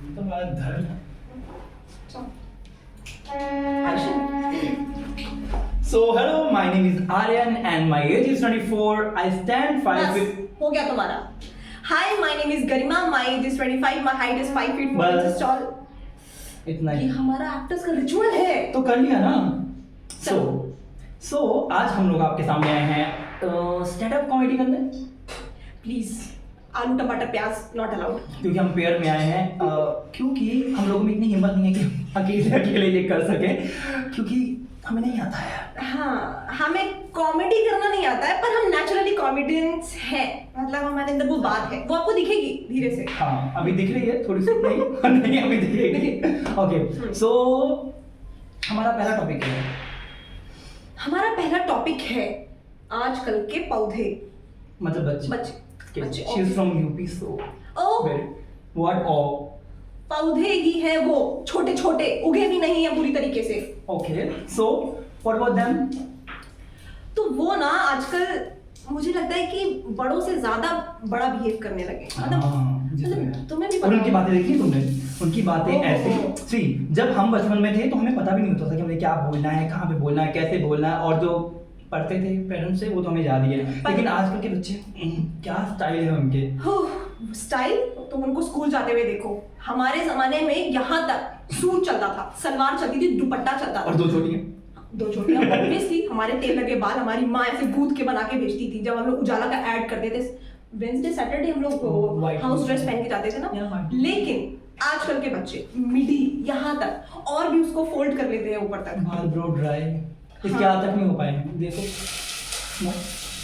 तो हमारा धर्म है। So hello, my name is Aryan and my age is 24. I stand 5 बस, feet. हो गया तुम्हारा। Hi, my name is Garima. My age is 25. My height is 5 feet 4 बस। inches tall. इतना ये ही हमारा एक्टर्स का रिचुअल है। तो कर लिया ना। चलो। So आज हम लोग आपके सामने आए हैं स्टैंड अप कॉमेडी करने, प्लीज आलू टमाटर प्याज नॉट अलाउड। क्योंकि हम पेयर में आए हैं क्योंकि हम लोगों में इतनी हिम्मत नहीं है कि हम अकेले अकेले ये कर सके, क्योंकि हमें नहीं आता है। हाँ, हमें कॉमेडी करना नहीं आता है, पर हम नेचुरली कॉमेडियंस हैं। मतलब हमारे अंदर वो बात है, वो आपको दिखेगी धीरे से। हाँ, अभी दिख रही है थोड़ी सी। नहीं अभी दिख रही है। ओके, सो हमारा पहला टॉपिक है। हमारा पहला टॉपिक है आजकल के पौधे। मतलब बच्चे बच्चे she is from UP, so oh, what ओ पौधे ही है वो, छोटे छोटे, उगे भी नहीं है पूरी तरीके से। Okay, so what about them? तो वो ना आजकल मुझे लगता है कि बड़ों से ज्यादा बड़ा बिहेव करने लगे। मतलब तुम्हें भी और उनकी बातें देखी तुमने? उनकी बातें ओह। ऐसी सी, जब हम बचपन में थे तो हमें पता भी नहीं होता था कि हमें क्या बोलना है, कहाँ पे बोलना है, कैसे बोलना है, और जो पढ़ते थे पेरेंट्स से वो तो हमें याद ही है। लेकिन आजकल के बच्चे क्या स्टाइल है उनके। स्टाइल तुम उनको स्कूल जाते हुए देखो। हमारे जमाने में यहाँ तक सूट चलता था, सलवार चलती थी, दुपट्टा चलता था, और दो चोटियां। दो चोटियां ऑब्वियसली। हमारे टेलर के बाल हमारी माँ ऐसे गूंथ के बना के बेचती थी। जब हम लोग उजाला का ऐड करते थे, वेडनेसडे सैटरडे हम लोग White हाउस ड्रेस पहन के जाते थे Yeah, ना। white. लेकिन आजकल के बच्चे मिडी यहाँ तक, और भी उसको फोल्ड कर लेते हैं ऊपर तक। बाल ब्रो ड्राई, इसके हाँ। आज तक नहीं हो पाए हैं, देखो।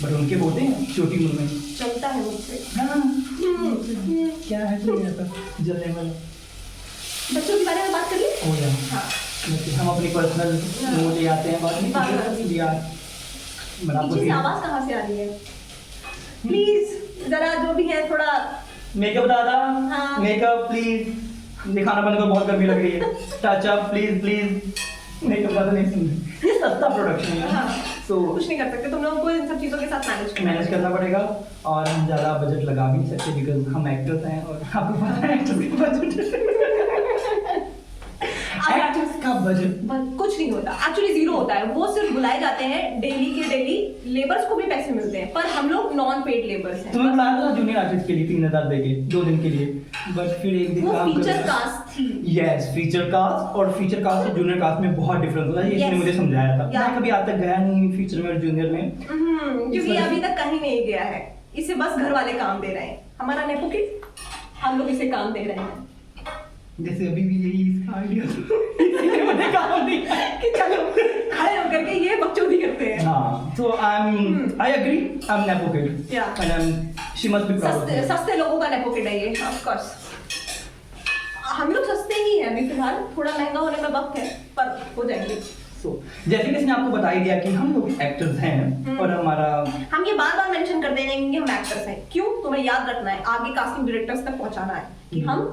बट उनके बोलते हैं छोटी उम्र में चलता है मुझसे। हाँ, क्या है तो ये तो जलने वाला। बच्चों के बारे में बात करिए। हो गया। हाँ, हम अपनी पर्सनल वो ले आते हैं बाद में। बात करिए। यार बड़ा पीछे से आवाज कहाँ से आ रही है? प्लीज जरा जो भी है थोड़ा। मेकअप दादा, हाँ। Makeup please. दिखाना बंद करो, बहुत गर्मी लग रही है। Touch up please please. Makeup दादा नहीं सुन रहे। ये सस्ता प्रोडक्शन है, हाँ। सो कुछ नहीं कर सकते, तुम लोगों को इन सब चीजों के साथ मैनेज करना पड़ेगा। और हम ज़्यादा बजट लगा भी नहीं सकते बिकॉज हम एक्टर्स हैं, और आपको पता है एक्टर्स का बजट। एक्टर्स का बजट कुछ नहीं होता, एक्चुअली जीरो होता है। वो सिर्फ बुलाए जाते हैं डेली के डेली, लेबर्स को भी पैसे मिलते हैं, पर हम लोग नॉन पेड लेबर्स हैं। तुम्हें बुलाया था जूनियर आर्टिस्ट के लिए 3,000 देके 2 दिन के लिए, बट फिर एक दिन वो काम फीचर कास्ट थी। Yes, feature cast. और फीचर कास्ट और जूनियर कास्ट में बहुत डिफरेंस होता है, ये इसने Yes. मुझे समझाया था। Yeah. मैं कभी आज तक गया नहीं फीचर में और जूनियर में। क्योंकि अभी तक कहीं नहीं गया है, इसे बस घर वाले काम दे रहे हैं। हमारा नेपो किड, हम लोग इसे काम दे रहे हैं। जैसे अभी भी यही इसका आइडिया इसलिए मैंने कहा नहीं कि चलो खड़े होकर के ये बकचोदी करते हैं। हाँ, so I agree, I'm nepo kid. Yeah. And she must be proud of me. सस्ते लोगों का नेपो किड है ये, ऑफ कोर्स। हम लोग सस्ते ही हैं अभी फिलहाल, थोड़ा महंगा होने का वक्त है, पर हो जाएंगे। So, जैसे कि इसने आपको बता ही दिया कि हम लोग एक्टर्स हैं, और हमारा हम ये बार बार मेंशन कर देंगे कि हम एक्टर्स हैं। क्यों? तुम्हें याद रखना है, आगे कास्टिंग डायरेक्टर्स तक पहुंचाना है कि हम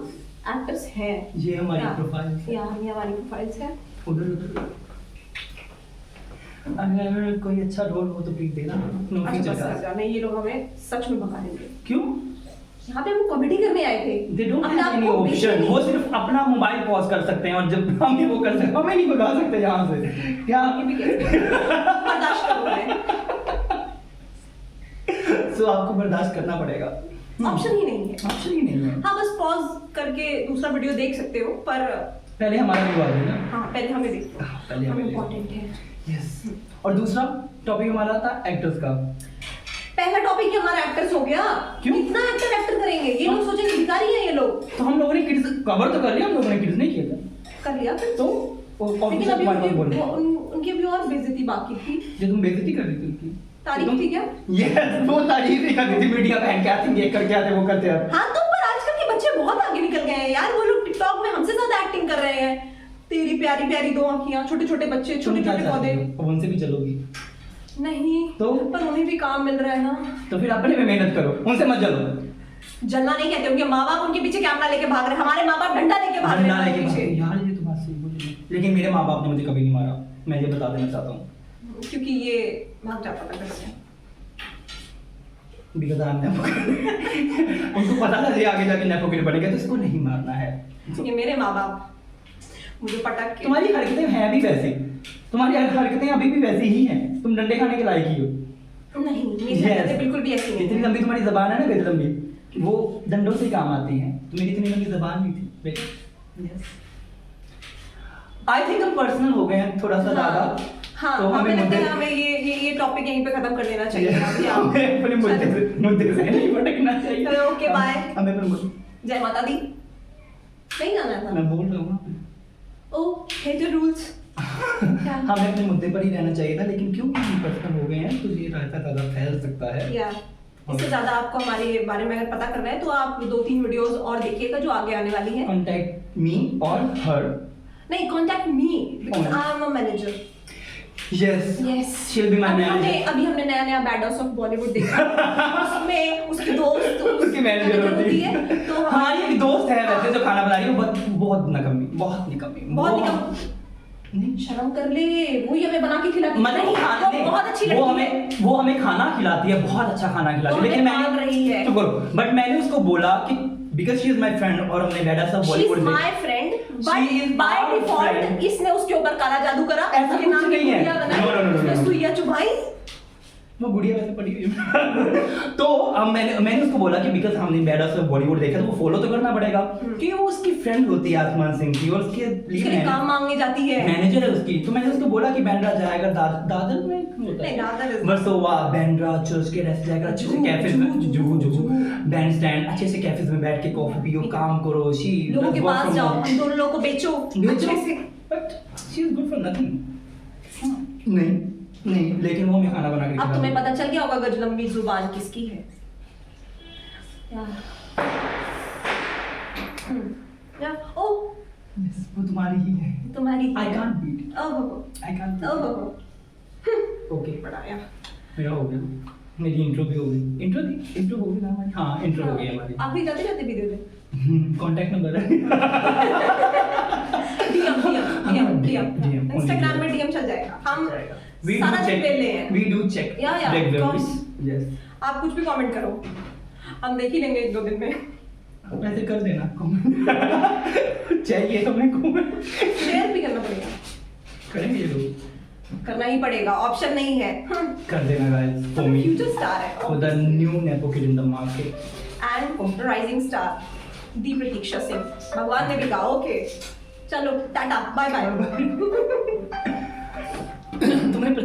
एक्टर्स हैं। ये हमारी या- प्रोफाइल या ये हमारी प्रोफाइल्स हैं। उधर अगर कोई अच्छा रोल हो तो प्लीज देना। नो अच्छा फीचर बस कर कास्ट। जाना, ये लोग हमें सच में भगा देंगे। क्यों? यहाँ पे हम कॉमेडी करने आए थे। दे डोंट अपने हैव आप एनी को ऑप्शन। बेचने वो सिर्फ अपना मोबाइल पॉज कर सकते हैं, और जब हम ही वो कर सकते, हमें नहीं भगा सकते यहाँ से। क्या ये भी कहते हैं। बर्दाश्त करो मैं। सो आपको बर्दाश्त करना पड़ेगा। ऑप्शन ही नहीं है। ऑप्शन ही नहीं है। हाँ, बस पॉज करके दूसरा वीडियो देख सकते हो, पर पहले हमारा विवाद है ना। हाँ पहले हमें देखो। पहले हम हमें इम्पोर्टेंट है। यस। और दूसरा टॉपिक हमारा था एक्टर्स का। पहला टॉपिक ही हमारा एक्टर्स हो गया। क्यों? कितना एक्टर करेंगे ये लोग? सोचेंगे भिखारी हैं ये लोग। तो हम लोगों ने किड्स कवर तो कर लिया, हम लोगों ने किड्स नहीं किया था। कर लिया फिर तो लेकिन अभी बोल रहे उनकी भी और बेइज्जती बाकी थी। जो तुम बेइज्जती कर रही थी उनकी। तारीफ थी क्या? यस, वो तारीफ ही कर रही थी मीडिया में, क्या थिंक ये करके आते वो करते हैं। हाँ, तो पर आजकल के बच्चे बहुत आगे निकल गए हैं यार। वो लोग टिकटॉक में हमसे ज्यादा एक्टिंग कर रहे हैं। तेरी प्यारी प्यारी दो आँखियाँ, छोटे छोटे बच्चे, छोटे छोटे पौधे। अब उनसे भी चलोगी नहीं तो? पर उन्हें भी काम मिल रहा है ना। तो फिर अपने में मेहनत करो, उनसे मत जलो। जलना नहीं कहते, उनके माँ बाप उनके पीछे कैमरा लेके भाग रहे हैं। हमारे माँ बाप डंडा लेके भाग रहे डंडा हैं लेके उनके पीछे। यार ये तो बात सही बोली, लेकिन मेरे माँ बाप ने मुझे कभी नहीं मारा, मैं ये बता देना चाहता हूँ। क्योंकि ये भाग जाता था घर से। Because I am nepo. उनको पता था ये आगे जाके नेपो किड बनेगा तो इसको नहीं मारना है। ये मेरे माँ बाप मुझे पटक के। तुम्हारी हरकतें हैं भी वैसी, तुम्हारी हरकतें अभी भी वैसी ही हैं, तुम डंडे खाने के लायक ही हो। नहीं मेरी हरकतें बिल्कुल भी ऐसी नहीं इतनी लंबी तुम्हारी जबान है ना, बेहद लंबी, वो डंडों से ही काम आती है। तो मेरी इतनी लंबी जबान नहीं थी बेटा। आई थिंक हम पर्सनल हो गए हैं थोड़ा सा ज्यादा। हाँ, तो हमें लगता है हमें ये टॉपिक यहीं पे खत्म कर देना चाहिए। हमें अपने मुद्दे से नहीं भटकना चाहिए। चलो ओके बाय। हमें अपने जय माता दी। नहीं गाना था। मैं बोल रहा हूँ ना। ओ हेट द रूल्स। हमें अपने मुद्दे पर ही रहना चाहिए था, लेकिन क्योंकि हम पर्सनल हो गए हैं तो ये रायता ज़्यादा फैल सकता है। या इससे ज़्यादा आपको हमारे बारे में अगर पता करना है तो आप 2-3 वीडियोस और देखिएगा जो आगे आने वाली हैं। कॉन्टैक्ट मी और हर। नहीं contact me because I am a manager. Yes yes she'll be my manager. अभी हमने नया बैड ऑफ बॉलीवुड देखा। उसमें उसकी दोस्त उसकी मैनेजर होती है। तो हमारी एक दोस्त है वैसे जो खाना बना रही है, वो बहुत निकम्मी, बहुत निकम्मी। नहीं शर्म कर ले, वो ही हमें बना के खिलाती है। मतलब खाना वो बहुत अच्छी लगती है। वो हमें खाना खिलाती है, बहुत अच्छा खाना खिलाती है, लेकिन मैंने रही है। बट मैंने उसको बोला कि because she is my friend और हमने बैठा सब बॉलीवुड में। My friend but by default इसने उसके ऊपर काला जादू करा। ऐसा कुछ नहीं है। नो सुइया चुभाई। वो गुड़िया वैसे पड़ी हुई है। तो अब मैंने उसको बोला कि बिकॉज हमने बैडा से बॉलीवुड देखा तो वो फॉलो तो करना पड़ेगा, कि वो उसकी फ्रेंड होती है आसमान सिंह की और उसके लिए काम मांगने जाती है, मैनेजर है उसकी। तो मैंने उसको बोला कि बैंड्रा जाएगा दादर में होता है बस, तो वाह बैंड्रा चर्च के रेस्ट जाएगा, अच्छे से कैफेज में जुहू बैंड स्टैंड, अच्छे से कैफेज में बैठ के कॉफी पियो, काम करो, शी लोगों के पास जाओ, हम दोनों लोगों को बेचो अच्छे से। But she is good for nothing. नहीं, लेकिन वो हमें खाना बना के अब तुम्हें पता चल गया होगा गजलंबी जुबान किसकी है। ओ यस वो तुम्हारी ही है। तुम्हारी आई कांट बीट, ओहो आई कांट ओहो ओके बढ़ाया। मेरा हो गया, मेरी इंट्रो भी हो गई। इंट्रो हो गई ना हमारी? हाँ इंट्रो हो गई हमारी। आप ही जाते जाते भी दे दे। कांटेक्ट नंबर है। DM इंस्टाग्राम में DM चल जाएगा। हम We सारा do चेक check. ले ले हैं। We do check. या regularly. Yes. आप कुछ भी कमेंट करो, हम देख ही लेंगे 1-2 दिन में। वैसे कर देना कमेंट। चाहिए हमें कमेंट। शेयर भी करना पड़ेगा। करेंगे ये लोग। करना ही पड़ेगा, ऑप्शन नहीं है। कर देना guys for me. Future star है। For the new nepo kid in the market. And rising star the Pratiksha Singh. भगवान ने भी कहा ओके चलो टाटा बाय बाय। तुम्हें